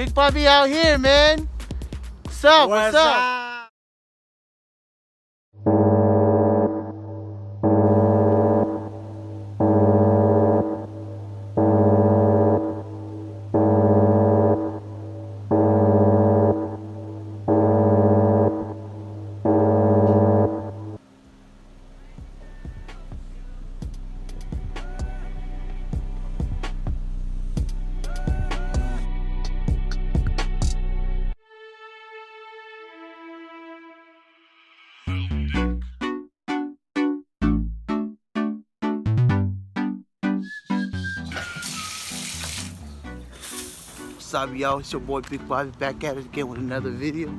Big Bobby out here, man. What's up? What's up? What's up, y'all? It's your boy Big Bobby back at it again with another video.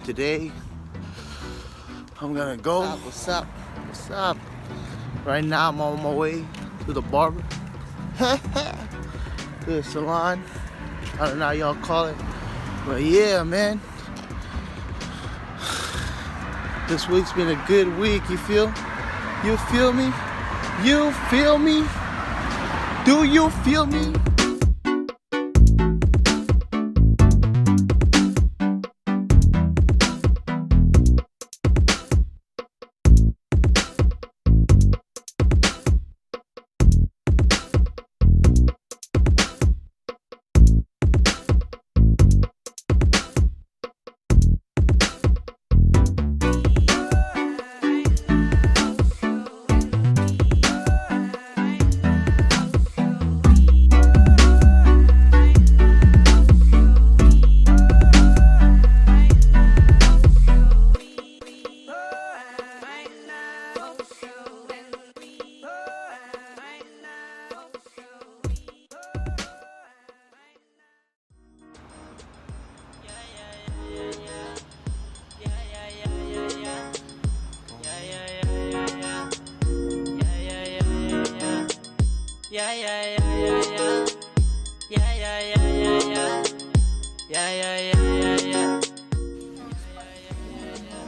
Today I'm gonna go. What's up? What's up? Right now I'm on my way to the barber, to the salon. I don't know how y'all call it, but yeah, man. This week's been a good week. You feel? You feel me? You feel me? Do you feel me?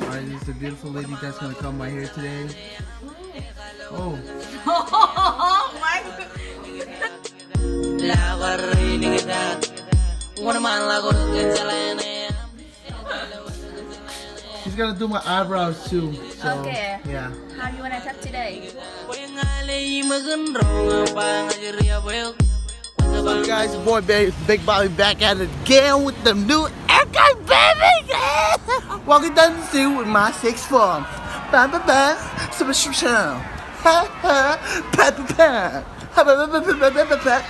Alright, this is the beautiful lady that's gonna cut my hair today. Oh. Oh my god. She's gonna do my eyebrows too. So, okay. Yeah. How do you wanna cut today? What's up, guys? Your boy Big Bobby back at it again with the new haircut, baby. Walking down the street with my 6 form. Bam bam bam. Subscription. Ha ha. Pa pa pa. Ha ba ba ba ba ba ba ba ba.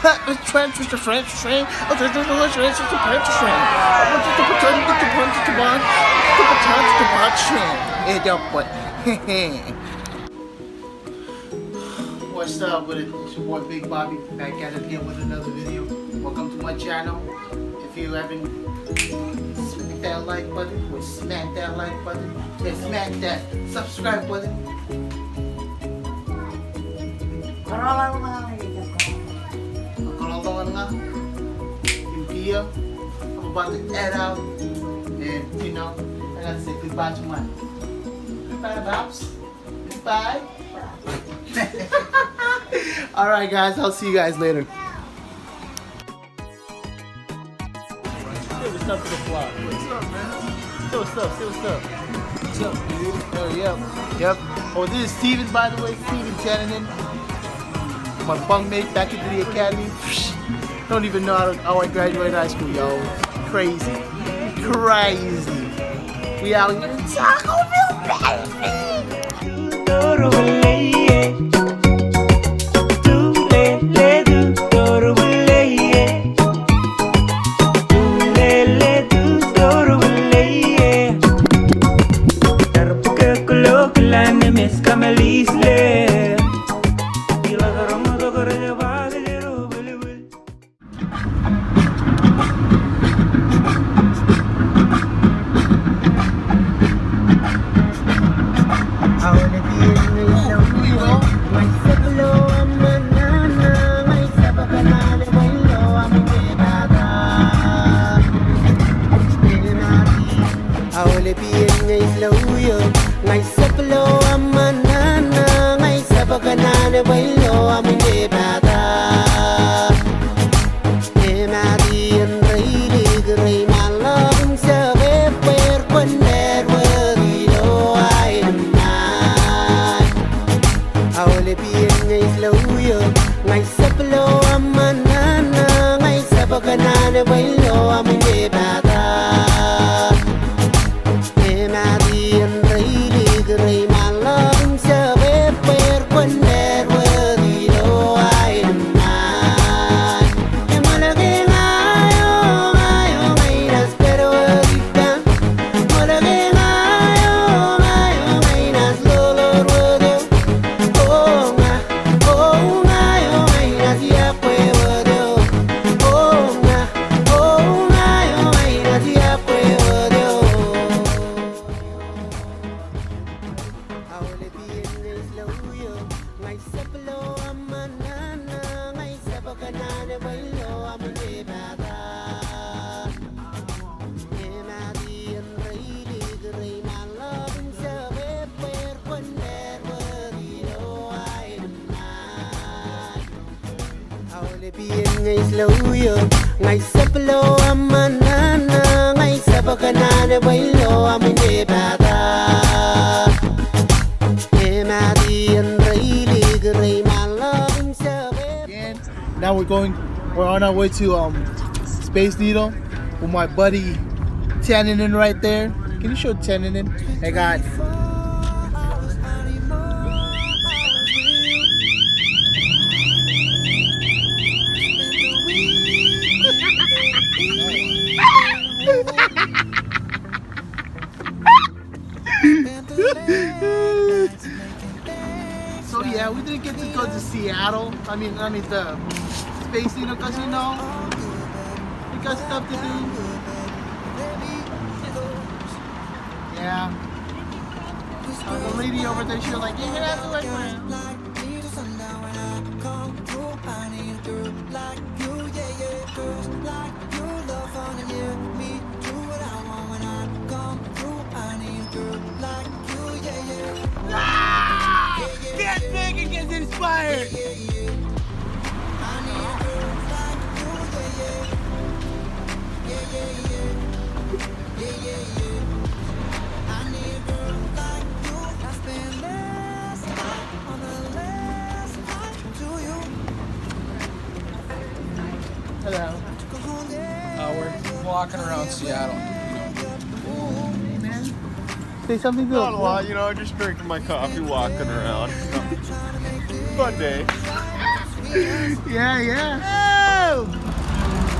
Ha the train, the French train. Oh, the train, the French train. I want to put on the punch to one. To put on the punch train. Hey, don't put. What's up with it? It's your boy Big Bobby back at it again with another video. Welcome to my channel. If you haven't smack that like button, or smack that like button, then smack that subscribe button. Yung video, I'm about to add out, and you know, I gotta say goodbye to my goodbye, Bobs. Goodbye. Alright guys, I'll see you guys later. Say what's up to the vlog. What's up, man? Say what's up, say what's up. What's up, dude? Oh, yep. Oh, this is Steven, by the way, Steven Shanahan. My bunkmate back into the academy. Don't even know how I graduated high school, yo. Crazy. Crazy. We out here in Tacoville, baby! tiền rây đi gửi mà lòng chờ về quê quân đèn vừa đi đâu ai đừng ai em mà là cái ai ngày đã spero đi tan mà là cái ai đã solo vừa đâu oh ngày đã chia quê vừa đâu oh ngày đã chia quê vừa đâu Awalay ngày lâu yêu ngày sắp lâu amanana ngày sắp kanana bay lâu amane bata Emadi and Rayli gray my love and sabe per quando warido ay naman Awalay ngày lâu yêu ngày sắp lâu amanana ngày sắp kanana bay lâu amane bata Now we're on our way to Space Needle with my buddy Tannin right there. Can you show Tannin? Hey God. So yeah, we didn't get to go to Seattle. I mean the Space Needle because you know we got stuff to do. Yeah. The lady over there, she was like, "You can have to wait for him." Get big and get inspired. Hello. We're walking around Seattle. Hey man. Say something good. Not a lot, just drinking my coffee, walking around. Fun day. Yeah. Hello!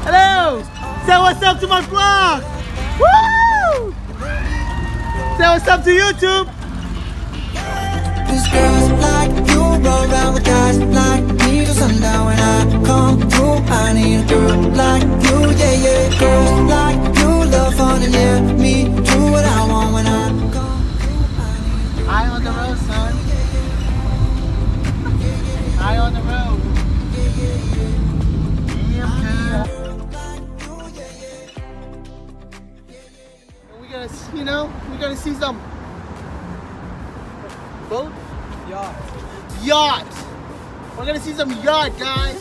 Hello! Say what's up to my vlog! Woo! Say what's up to YouTube! These girls like you roll around with guys like me till sundown. When I come through, I need a girl like you, yeah. Girls like you love fun and yeah, me do what I want when I come through. I need Eye on the road, son. Eye on the road. We're gonna see some boat? Yacht. We're gonna see some yacht, guys.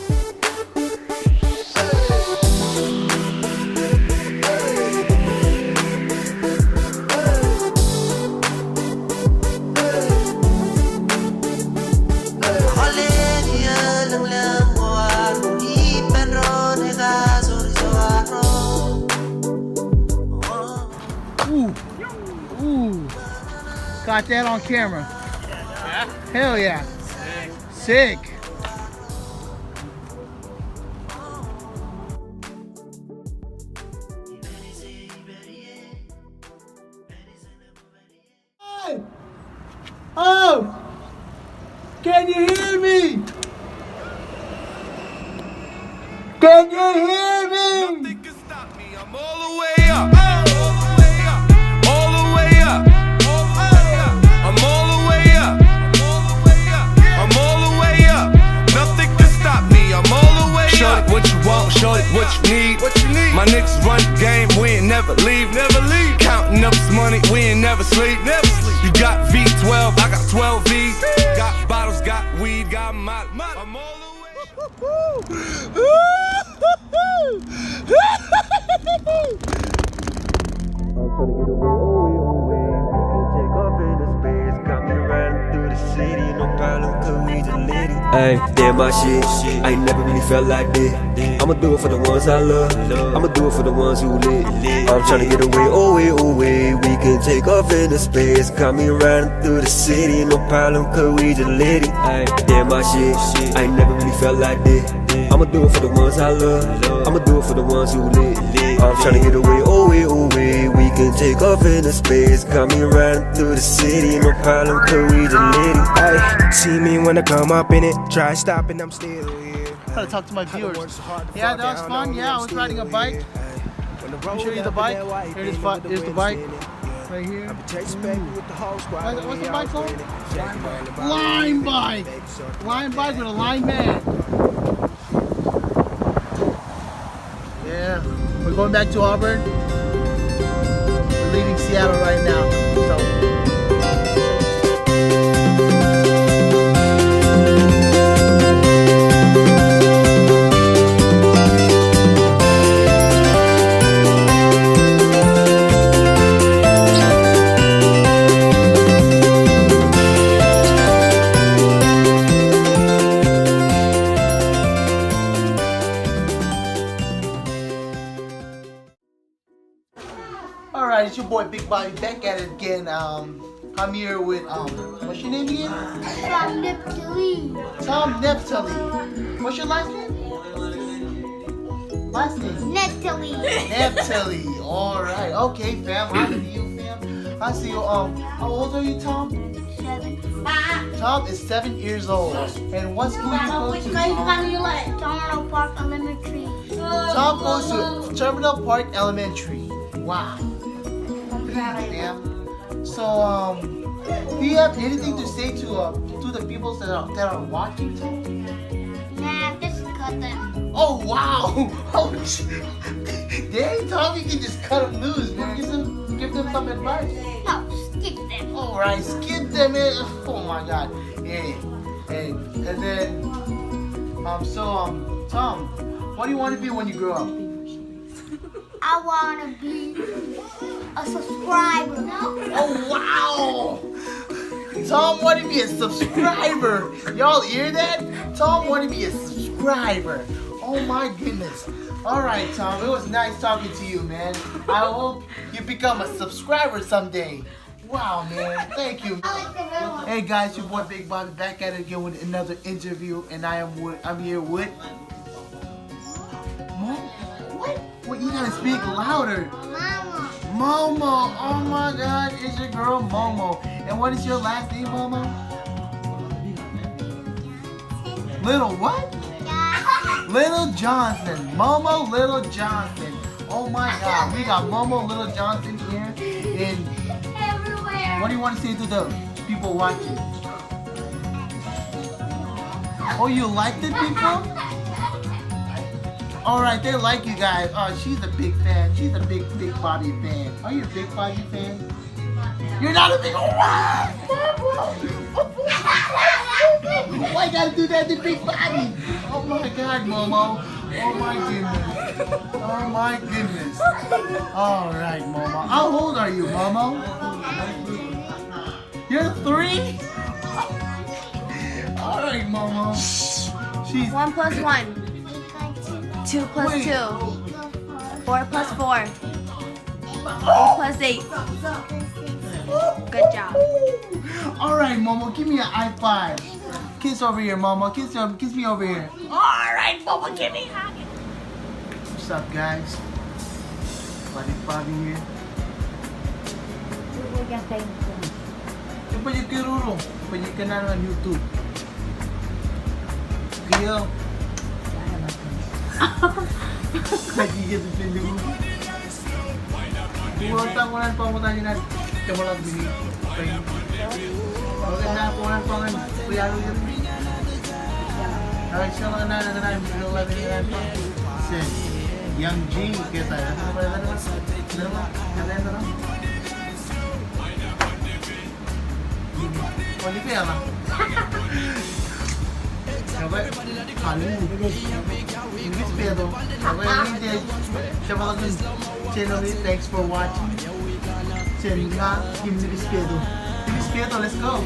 Ooh. Got that on camera. Yeah? Hell yeah. Sick. Hey! Oh! Can you hear me? Can you hear me? Nothing can stop me. I'm all the way up. All the way up. All the way up. I'm all the way up. I'm all the way up. Nothing can stop me. I'm all the way up. Shorty, what you want? Shorty, what you need? My niggas run the game. We ain't never leave. Counting up this money. We ain't never sleep. You got V12. I got 12 V's. Got bottles. Got weed. Got my. I'm all the way up. I'm trying to get away, away. We can take off into space. Got me riding through the city, no problem, cause we just lit it. Ay, damn my shit. I ain't never really felt like this. I'ma do it for the ones I love. I'ma do it for the ones who lit. I'm tryna get away, away. We can take off into space. Got me riding through the city, no problem, cause we just lit it. Ay, damn my shit. I ain't never really felt like this. I'ma do it for the ones I love. I'ma do it for the ones who lit. I'm tryna get away, away. We can take off into space. Got me riding through the city, no problem, cause we just lit it. Ay, see me when I come up in it. Try stopping, I'm still here. Trying to talk to my viewers. Yeah, that was fun. Yeah, I was riding a bike. Let me show you the bike. Here's the bike. Right here. What's the bike called? Line bike. Line bike with a line man. Yeah, we're going back to Auburn. We're leaving Seattle right now. So. Alright, it's your boy Big Bobby back at it again. I'm here with what's your name again? Tom Neptune. Tom Neptune. What's your last name? Last name? Neptune. Neptune. Alright, okay fam. I see you fam. I see you. How old are you, Tom? 7. Tom is 7 years old. And what school do you go to? Terminal Park Elementary. Tom goes to Terminal Park Elementary. Wow. Fam. So do you have anything to say to the people that are watching today? Nah, just cut them. Oh wow! Oh, dang, Tom, you can just cut them loose, man. Give them some advice. No, skip them. All right, skip them. Oh my God. Hey, and then Tom, what do you want to be when you grow up? I want to be a subscriber. Oh wow! Tom wanted to be a subscriber. Y'all hear that? Tom wanted to be a subscriber. Oh my goodness. Alright, Tom, it was nice talking to you, man. I hope you become a subscriber someday. Wow, man. Thank you. Hey guys, your boy Big Bobby back at it again with another interview, and I'm here with Mom? What? Well, you gotta speak louder. Mama. Momo, oh my God, it's your girl Momo. And what is your last name, Momo? Little what? Little Johnson. Momo Little Johnson. Oh my God, we got Momo Little Johnson here. And Everywhere. what do you want to say to the people watching? Oh, you like the people? Alright, they like you guys. Oh, she's a big fan. She's a big Bobby fan. Are you a Big Bobby fan? You're not a big... Why you gotta do that to Big Bobby? Oh my God, Momo. Oh my goodness. Oh my goodness. Alright, Momo. How old are you, Momo? You're 3? Alright, Momo. She's... 1 plus 1. 2 plus Wait. 2. 4 plus 4. 8 plus 8. Good job. Alright, Momo, give me a high five. Kiss over here, Momo. Kiss me over here. Alright, Momo, give me a hug. What's up, guys? Bobby here. Coba yung kiruro. Coba ka na on YouTube. Kaya. Nagigit yung pindi mo. Buwantang ko lang pamutan yun at kamalag bini. Okay na, punan pa nga. Kuyalo yun. Ay, siya mga nanananan. Binulat yun yan pa. Sen. Young G. Kaya tayo. Ano ba yan? Ano ba? Ano ba? Wali kaya ba? Sabi, ano? English pero. Sabi, hindi. Siya mga dun. Channel, thanks for watching. Channel nga, English pero. English pero, let's go.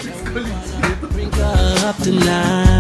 Let's go. Drink up tonight.